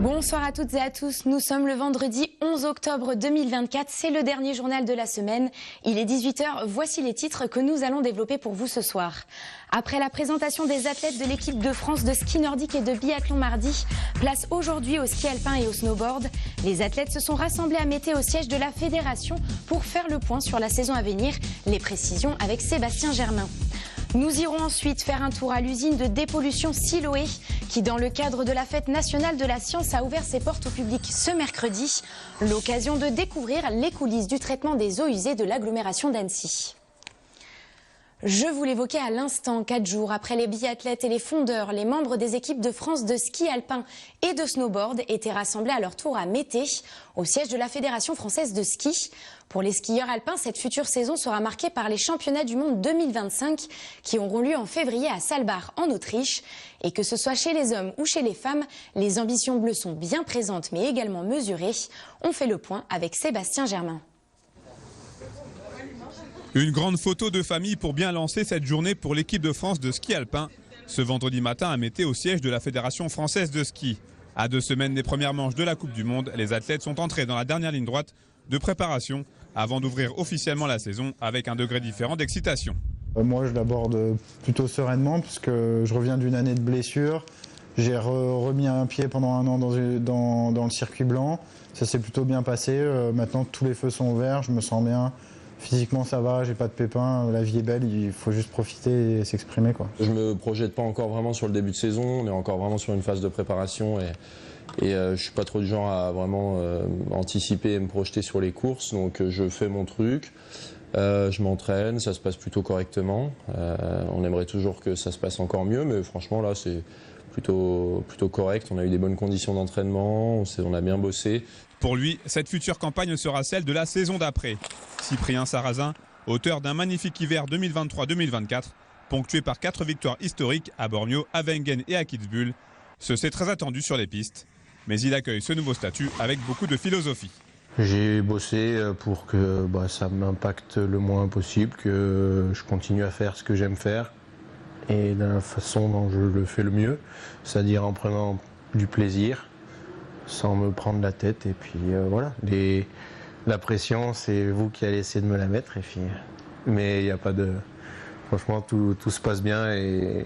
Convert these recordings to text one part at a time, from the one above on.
Bonsoir à toutes et à tous, nous sommes le vendredi 11 octobre 2024, c'est le dernier journal de la semaine. Il est 18 h, voici les titres que nous allons développer pour vous ce soir. Après la présentation des athlètes de l'équipe de France de ski nordique et de biathlon mardi, place aujourd'hui au ski alpin et au snowboard. Les athlètes se sont rassemblés à Mété au siège de la fédération pour faire le point sur la saison à venir. Les précisions avec Sébastien Germain. Nous irons ensuite faire un tour à l'usine de dépollution Siloé qui, dans le cadre de la fête nationale de la science, a ouvert ses portes au public ce mercredi. L'occasion de découvrir les coulisses du traitement des eaux usées de l'agglomération d'Annecy. Je vous l'évoquais à l'instant, 4 jours après les biathlètes et les fondeurs, les membres des équipes de France de ski alpin et de snowboard étaient rassemblés à leur tour à Mété, au siège de la Fédération française de ski. Pour les skieurs alpins, cette future saison sera marquée par les championnats du monde 2025 qui auront lieu en février à Saalbach en Autriche. Et que ce soit chez les hommes ou chez les femmes, les ambitions bleues sont bien présentes mais également mesurées. On fait le point avec Sébastien Germain. Une grande photo de famille pour bien lancer cette journée pour l'équipe de France de ski alpin. Ce vendredi matin à Mété au siège de la Fédération française de ski. À 2 semaines des premières manches de la Coupe du Monde, les athlètes sont entrés dans la dernière ligne droite de préparation avant d'ouvrir officiellement la saison avec un degré différent d'excitation. Moi je l'aborde plutôt sereinement puisque je reviens d'une année de blessure. J'ai remis un pied pendant un an dans le circuit blanc. Ça s'est plutôt bien passé. Maintenant tous les feux sont ouverts, je me sens bien. Physiquement ça va, j'ai pas de pépins, la vie est belle, il faut juste profiter et s'exprimer, quoi. Je me projette pas encore vraiment sur le début de saison, on est encore vraiment sur une phase de préparation et je suis pas trop du genre à vraiment anticiper et me projeter sur les courses, donc je fais mon truc, je m'entraîne, ça se passe plutôt correctement. On aimerait toujours que ça se passe encore mieux, mais franchement là c'est plutôt correct, on a eu des bonnes conditions d'entraînement, on a bien bossé. Pour lui, cette future campagne sera celle de la saison d'après. Cyprien Sarrazin, auteur d'un magnifique hiver 2023-2024, ponctué par 4 victoires historiques à Bormio, à Wengen et à Kitzbühel. C'est très attendu sur les pistes, mais il accueille ce nouveau statut avec beaucoup de philosophie. J'ai bossé pour que ça m'impacte le moins possible, que je continue à faire ce que j'aime faire et de la façon dont je le fais le mieux, c'est-à-dire en prenant du plaisir, sans me prendre la tête. Et puis voilà, la pression, c'est vous qui allez essayer de me la mettre. Et puis, mais il n'y a pas de... Franchement, tout se passe bien et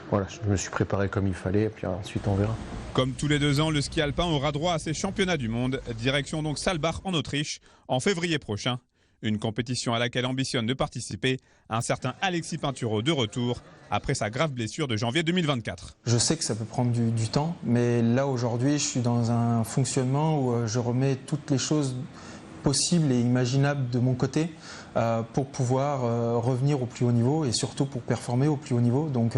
voilà, je me suis préparé comme il fallait et puis ensuite on verra. Comme tous les 2 ans, le ski alpin aura droit à ses championnats du monde. Direction donc Saalbach en Autriche en février prochain. Une compétition à laquelle ambitionne de participer un certain Alexis Pinturo de retour après sa grave blessure de janvier 2024. Je sais que ça peut prendre du temps, mais là aujourd'hui je suis dans un fonctionnement où je remets toutes les choses possibles et imaginables de mon côté pour pouvoir revenir au plus haut niveau et surtout pour performer au plus haut niveau. Donc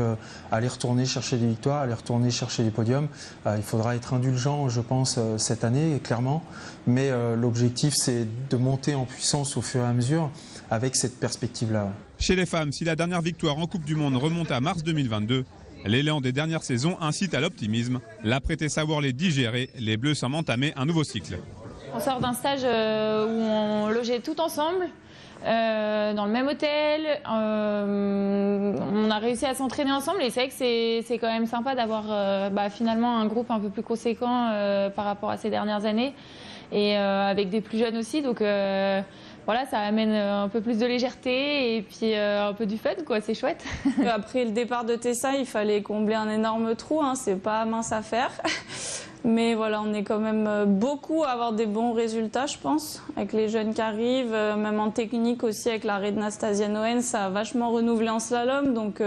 aller retourner chercher des victoires, aller retourner chercher des podiums. Il faudra être indulgent, je pense, cette année, clairement. Mais l'objectif, c'est de monter en puissance au fur et à mesure avec cette perspective-là. Chez les femmes, si la dernière victoire en Coupe du Monde remonte à mars 2022, l'élan des dernières saisons incite à l'optimisme. L'apprêté savoir les digérer, les Bleus semblent entamer un nouveau cycle. On sort d'un stage où on logeait tout ensemble, dans le même hôtel. On a réussi à s'entraîner ensemble et c'est vrai que c'est quand même sympa d'avoir finalement un groupe un peu plus conséquent par rapport à ces dernières années et avec des plus jeunes aussi. Donc voilà, ça amène un peu plus de légèreté et puis un peu du fun, quoi. C'est chouette. Après le départ de Tessa, il fallait combler un énorme trou, hein. C'est pas mince à faire. Mais voilà, on est quand même beaucoup à avoir des bons résultats, je pense, avec les jeunes qui arrivent, même en technique aussi, avec l'arrêt de Nastasia Noen, ça a vachement renouvelé en slalom. Donc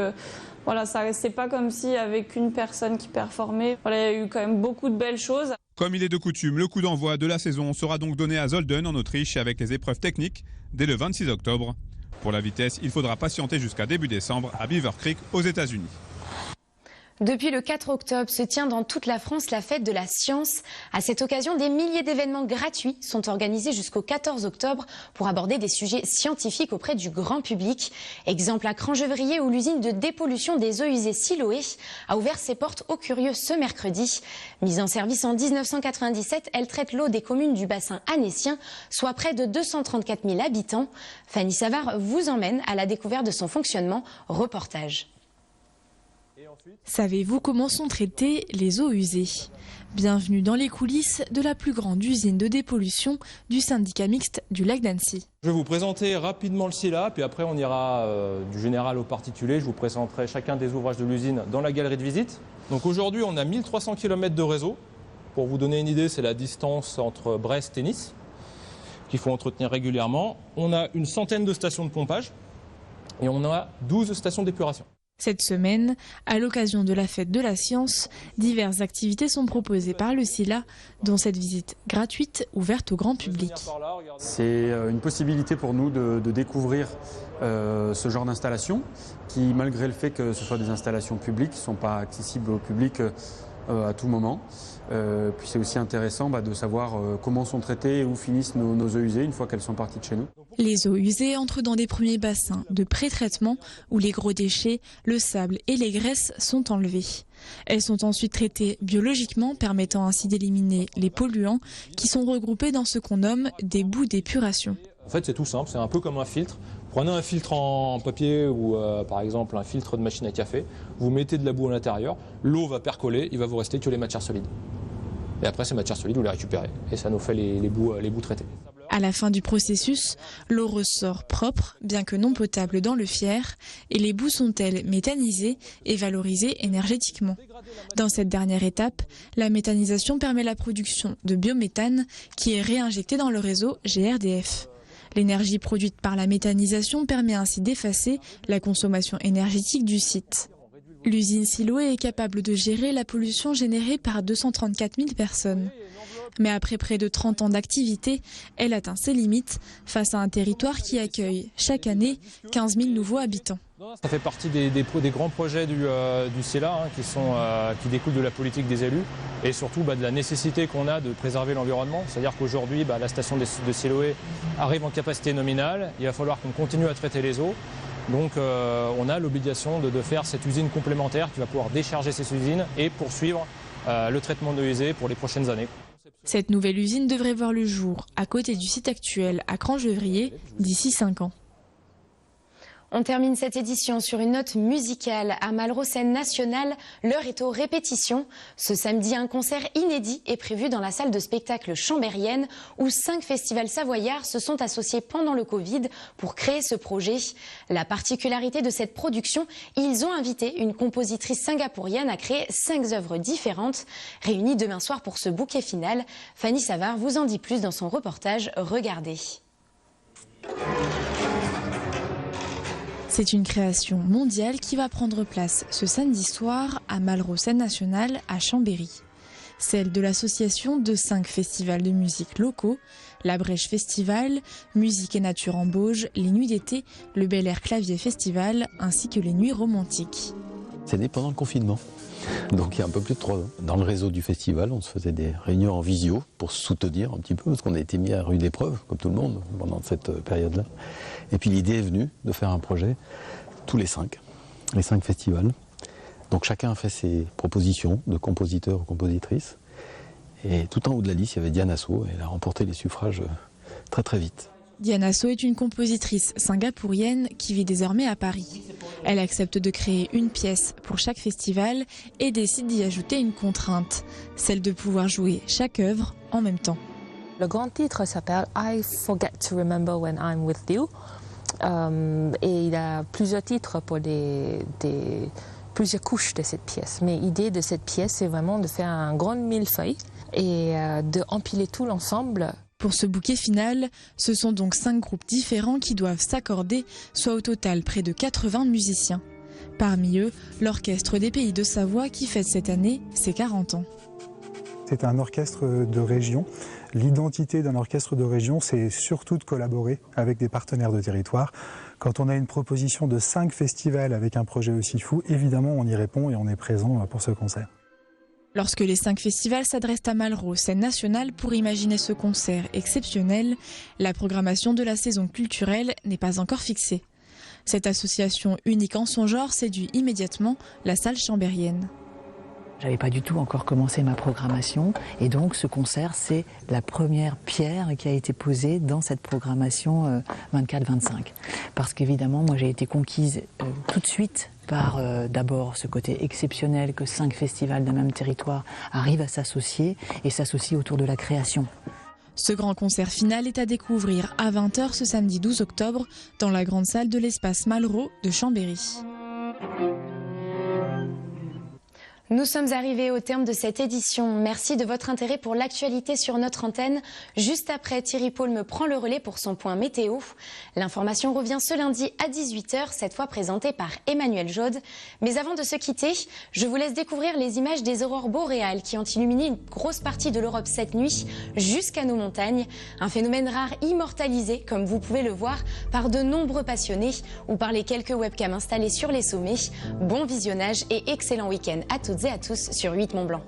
voilà, ça restait pas comme si avec une personne qui performait. Voilà, il y a eu quand même beaucoup de belles choses. Comme il est de coutume, le coup d'envoi de la saison sera donc donné à Zolden en Autriche avec les épreuves techniques dès le 26 octobre. Pour la vitesse, il faudra patienter jusqu'à début décembre à Beaver Creek aux États-Unis. Depuis le 4 octobre se tient dans toute la France la fête de la science. À cette occasion, des milliers d'événements gratuits sont organisés jusqu'au 14 octobre pour aborder des sujets scientifiques auprès du grand public. Exemple à Crangevrier où l'usine de dépollution des eaux usées Siloé a ouvert ses portes aux curieux ce mercredi. Mise en service en 1997, elle traite l'eau des communes du bassin annécien, soit près de 234 000 habitants. Fanny Savard vous emmène à la découverte de son fonctionnement. Reportage. Savez-vous comment sont traitées les eaux usées? Bienvenue dans les coulisses de la plus grande usine de dépollution du syndicat mixte du lac d'Annecy. Je vais vous présenter rapidement le SILA, puis après on ira du général au particulier. Je vous présenterai chacun des ouvrages de l'usine dans la galerie de visite. Donc aujourd'hui on a 1300 km de réseau. Pour vous donner une idée, c'est la distance entre Brest et Nice qu'il faut entretenir régulièrement. On a une centaine de stations de pompage et on a 12 stations d'épuration. Cette semaine, à l'occasion de la fête de la science, diverses activités sont proposées par le SILA, dont cette visite gratuite ouverte au grand public. C'est une possibilité pour nous de découvrir ce genre d'installation qui, malgré le fait que ce soit des installations publiques, ne sont pas accessibles au public à tout moment. Puis c'est aussi intéressant de savoir comment sont traitées et où finissent nos eaux usées une fois qu'elles sont parties de chez nous. Les eaux usées entrent dans des premiers bassins de pré-traitement où les gros déchets, le sable et les graisses sont enlevés. Elles sont ensuite traitées biologiquement, permettant ainsi d'éliminer les polluants qui sont regroupés dans ce qu'on nomme des boues d'épuration. En fait, c'est tout simple, c'est un peu comme un filtre. Prenez un filtre en papier ou par exemple un filtre de machine à café, vous mettez de la boue à l'intérieur, l'eau va percoler, il va vous rester que les matières solides. Et après, ces matières solides, vous les récupérez et ça nous fait les boues traitées. À la fin du processus, l'eau ressort propre, bien que non potable dans le Fier, et les boues sont elles méthanisées et valorisées énergétiquement. Dans cette dernière étape, la méthanisation permet la production de biométhane qui est réinjecté dans le réseau GRDF. L'énergie produite par la méthanisation permet ainsi d'effacer la consommation énergétique du site. L'usine Siloé est capable de gérer la pollution générée par 234 000 personnes. Mais après près de 30 ans d'activité, elle atteint ses limites face à un territoire qui accueille chaque année 15 000 nouveaux habitants. Ça fait partie des grands projets du SILA qui découlent de la politique des élus et surtout de la nécessité qu'on a de préserver l'environnement. C'est-à-dire qu'aujourd'hui, la station de Siloé arrive en capacité nominale, il va falloir qu'on continue à traiter les eaux. Donc on a l'obligation de faire cette usine complémentaire qui va pouvoir décharger ces usines et poursuivre le traitement de usées pour les prochaines années. Cette nouvelle usine devrait voir le jour à côté du site actuel à Crangevrier d'ici 5 ans. On termine cette édition sur une note musicale. À Malraux Scène Nationale, l'heure est aux répétitions. Ce samedi, un concert inédit est prévu dans la salle de spectacle chambérienne où 5 festivals savoyards se sont associés pendant le Covid pour créer ce projet. La particularité de cette production, ils ont invité une compositrice singapourienne à créer 5 œuvres différentes. Réunies demain soir pour ce bouquet final, Fanny Savard vous en dit plus dans son reportage. Regardez. C'est une création mondiale qui va prendre place ce samedi soir à Malraux Scène Nationale à Chambéry. Celle de l'association de 5 festivals de musique locaux, la Brèche Festival, Musique et Nature en Bauge, les Nuits d'été, le Bel Air Clavier Festival ainsi que les Nuits Romantiques. C'est né pendant le confinement, donc il y a un peu plus de 3 ans. Dans le réseau du festival, on se faisait des réunions en visio pour se soutenir un petit peu, parce qu'on a été mis à rude épreuve, comme tout le monde, pendant cette période-là. Et puis l'idée est venue de faire un projet, tous les 5 festivals. Donc chacun a fait ses propositions de compositeurs ou compositrices. Et tout en haut de la liste, il y avait Diane Asso, et elle a remporté les suffrages très très vite. Diane Asso est une compositrice singapourienne qui vit désormais à Paris. Elle accepte de créer une pièce pour chaque festival et décide d'y ajouter une contrainte, celle de pouvoir jouer chaque œuvre en même temps. Le grand titre s'appelle I Forget to Remember When I'm With You. Et il a plusieurs titres pour plusieurs couches de cette pièce. Mais l'idée de cette pièce, c'est vraiment de faire un grand millefeuille et de empiler tout l'ensemble. Pour ce bouquet final, ce sont donc 5 groupes différents qui doivent s'accorder, soit au total près de 80 musiciens. Parmi eux, l'Orchestre des Pays de Savoie qui fête cette année ses 40 ans. C'est un orchestre de région. L'identité d'un orchestre de région, c'est surtout de collaborer avec des partenaires de territoire. Quand on a une proposition de 5 festivals avec un projet aussi fou, évidemment on y répond et on est présent pour ce concert. Lorsque les 5 festivals s'adressent à Malraux Scène Nationale pour imaginer ce concert exceptionnel, la programmation de la saison culturelle n'est pas encore fixée. Cette association unique en son genre séduit immédiatement la salle chambérienne. J'avais pas du tout encore commencé ma programmation et donc ce concert, c'est la première pierre qui a été posée dans cette programmation 24-25. Parce qu'évidemment, moi j'ai été conquise tout de suite par d'abord ce côté exceptionnel que 5 festivals d'un même territoire arrivent à s'associer et s'associent autour de la création. Ce grand concert final est à découvrir à 20h ce samedi 12 octobre dans la grande salle de l'espace Malraux de Chambéry. Nous sommes arrivés au terme de cette édition. Merci de votre intérêt pour l'actualité sur notre antenne. Juste après, Thierry Paul me prend le relais pour son point météo. L'information revient ce lundi à 18h, cette fois présentée par Emmanuel Jaude. Mais avant de se quitter, je vous laisse découvrir les images des aurores boréales qui ont illuminé une grosse partie de l'Europe cette nuit jusqu'à nos montagnes. Un phénomène rare immortalisé, comme vous pouvez le voir, par de nombreux passionnés ou par les quelques webcams installés sur les sommets. Bon visionnage et excellent week-end à toutes et à tous sur 8 Mont Blanc.